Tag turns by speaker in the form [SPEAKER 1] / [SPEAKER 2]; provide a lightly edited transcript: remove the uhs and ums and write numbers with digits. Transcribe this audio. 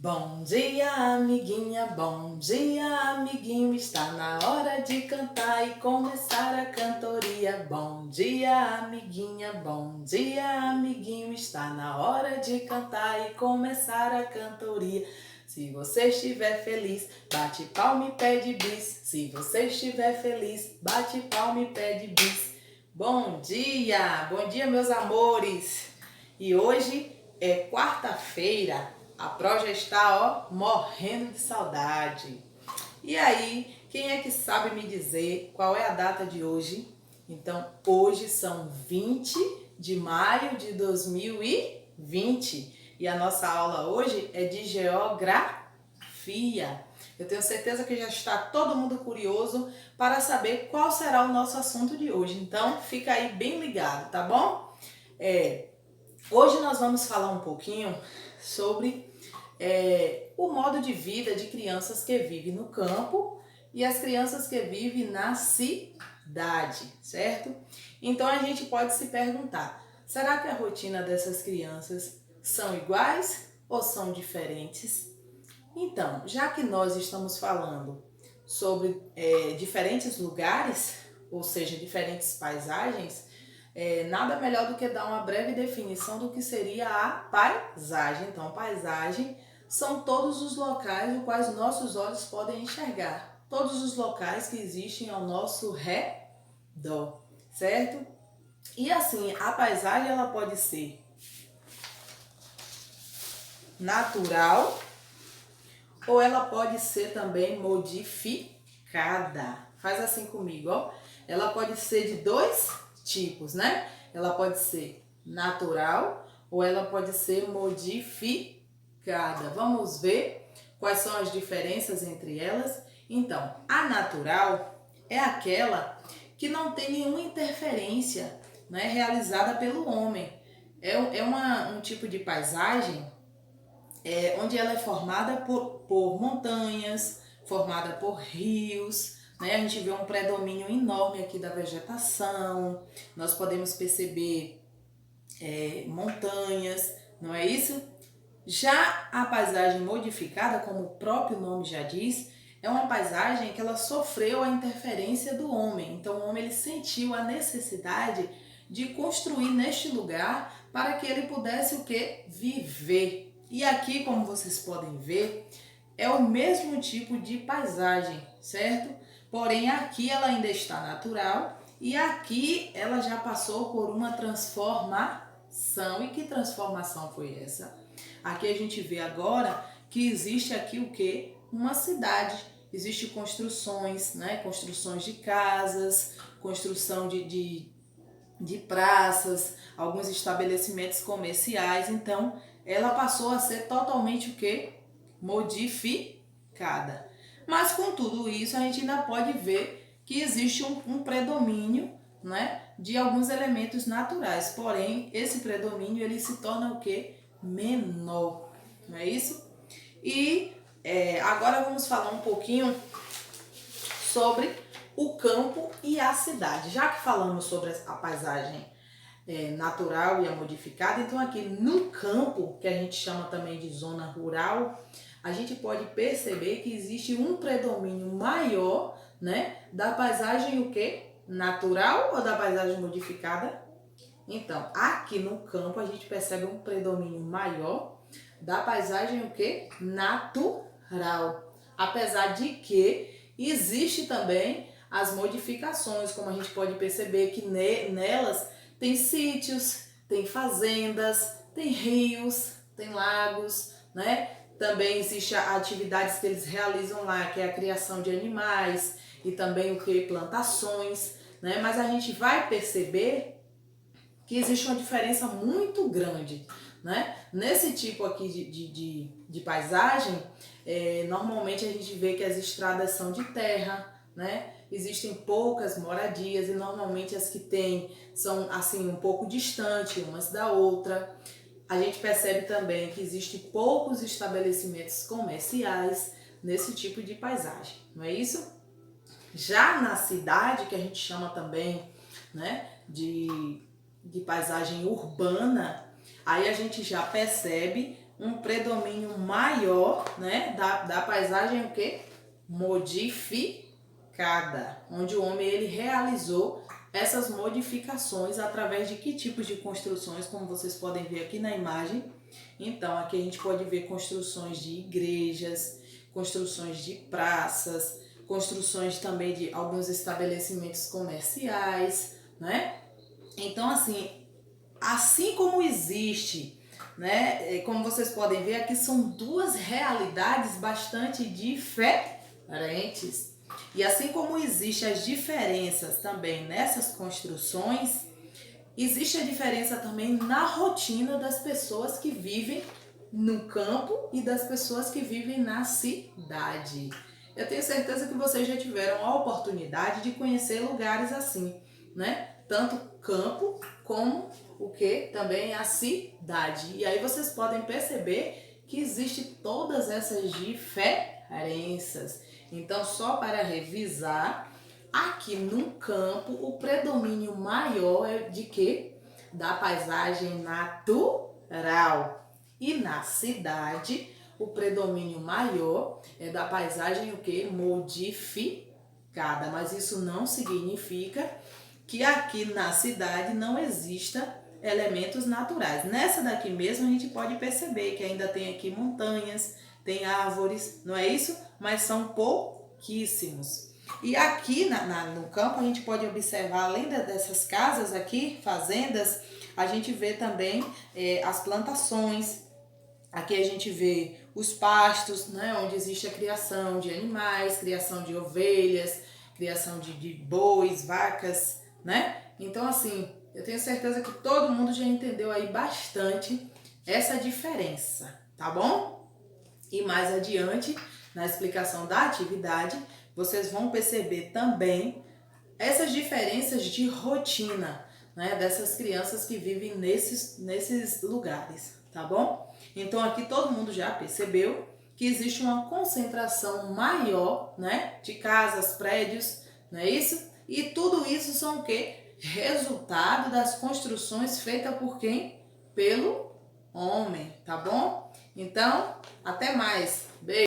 [SPEAKER 1] Bom dia, amiguinha, bom dia, amiguinho. Está na hora de cantar e começar a cantoria. Bom dia, amiguinha, bom dia, amiguinho. Está na hora de cantar e começar a cantoria. Se você estiver feliz, bate palma e pede bis. Se você estiver feliz, bate palma e pede bis. Bom dia, meus amores. E hoje é quarta-feira. A Pro já está, morrendo de saudade. E aí, quem é que sabe me dizer qual é a data de hoje? Então, hoje são 20 de maio de 2020 e a nossa aula hoje é de geografia. Eu tenho certeza que já está todo mundo curioso para saber qual será o nosso assunto de hoje. Então, fica aí bem ligado, tá bom? Hoje nós vamos falar um pouquinho sobre o modo de vida de crianças que vivem no campo e as crianças que vivem na cidade, certo? Então a gente pode se perguntar, será que a rotina dessas crianças são iguais ou são diferentes? Então, já que nós estamos falando sobre diferentes lugares, ou seja, diferentes paisagens, nada melhor do que dar uma breve definição do que seria a paisagem. Então, paisagem são todos os locais os quais nossos olhos podem enxergar. Todos os locais que existem ao nosso redor, certo? E assim, a paisagem ela pode ser natural ou ela pode ser também modificada. Faz assim comigo, ó. Ela pode ser de dois tipos, né? Ela pode ser natural ou ela pode ser modificada. Vamos ver quais são as diferenças entre elas. Então, a natural é aquela que não tem nenhuma interferência, né, realizada pelo homem. É um tipo de paisagem onde ela é formada por montanhas, formada por rios, né? A gente vê um predomínio enorme aqui da vegetação, nós podemos perceber montanhas, não é isso? Já a paisagem modificada, como o próprio nome já diz, é uma paisagem que ela sofreu a interferência do homem. Então o homem ele sentiu a necessidade de construir neste lugar para que ele pudesse o quê? Viver. E aqui, como vocês podem ver, é o mesmo tipo de paisagem, certo? Porém, aqui ela ainda está natural e aqui ela já passou por uma transformação. E que transformação foi essa? Aqui a gente vê agora que existe aqui o quê? Uma cidade. Existem construções, né? Construções de casas, construção de praças, alguns estabelecimentos comerciais. Então, ela passou a ser totalmente o quê? Modificada. Mas com tudo isso, a gente ainda pode ver que existe um predomínio, né, de alguns elementos naturais. Porém, esse predomínio ele se torna o quê? Menor. Não é isso? E agora vamos falar um pouquinho sobre o campo e a cidade. Já que falamos sobre a paisagem natural e a modificada, então aqui no campo, que a gente chama também de zona rural, a gente pode perceber que existe um predomínio maior, né, da paisagem o quê? Natural ou da paisagem modificada? Então, aqui no campo a gente percebe um predomínio maior da paisagem o quê? Natural. Apesar de que existe também as modificações, como a gente pode perceber que nelas tem sítios, tem fazendas, tem rios, tem lagos, né? Também existem atividades que eles realizam lá, que é a criação de animais e também o que? Plantações, né? Mas a gente vai perceber que existe uma diferença muito grande, né? Nesse tipo aqui de paisagem, normalmente a gente vê que as estradas são de terra, né? Existem poucas moradias e normalmente as que tem são assim um pouco distantes umas da outra. A gente percebe também que existem poucos estabelecimentos comerciais nesse tipo de paisagem, não é isso? Já na cidade, que a gente chama também, né, de paisagem urbana, aí a gente já percebe um predomínio maior, né, da paisagem o quê? Modificada, onde o homem ele realizou essas modificações através de que tipos de construções, como vocês podem ver aqui na imagem. Então, aqui a gente pode ver construções de igrejas, construções de praças, construções também de alguns estabelecimentos comerciais, né? Então, assim como existe, né? Como vocês podem ver, aqui são duas realidades bastante diferentes. E assim como existem as diferenças também nessas construções, existe a diferença também na rotina das pessoas que vivem no campo e das pessoas que vivem na cidade. Eu tenho certeza que vocês já tiveram a oportunidade de conhecer lugares assim, né? Tanto campo como o que também a cidade. E aí vocês podem perceber que existe todas essas diferenças. Então, só para revisar, aqui no campo, o predomínio maior é de quê? Da paisagem natural. E na cidade, o predomínio maior é da paisagem o quê? Modificada. Mas isso não significa que aqui na cidade não exista elementos naturais. Nessa daqui mesmo a gente pode perceber que ainda tem aqui montanhas, tem árvores, não é isso? Mas são pouquíssimos. E aqui no campo a gente pode observar, além dessas casas aqui, fazendas, a gente vê também as plantações. Aqui a gente vê os pastos, né, onde existe a criação de animais, criação de ovelhas, criação de bois, vacas, né? Então, eu tenho certeza que todo mundo já entendeu aí bastante essa diferença, tá bom? E mais adiante, na explicação da atividade, vocês vão perceber também essas diferenças de rotina, né, dessas crianças que vivem nesses lugares, tá bom? Então aqui todo mundo já percebeu que existe uma concentração maior, né, de casas, prédios, não é isso? E tudo isso são o quê? Resultado das construções feitas por quem? Pelo homem, tá bom? Então, até mais. Beijo.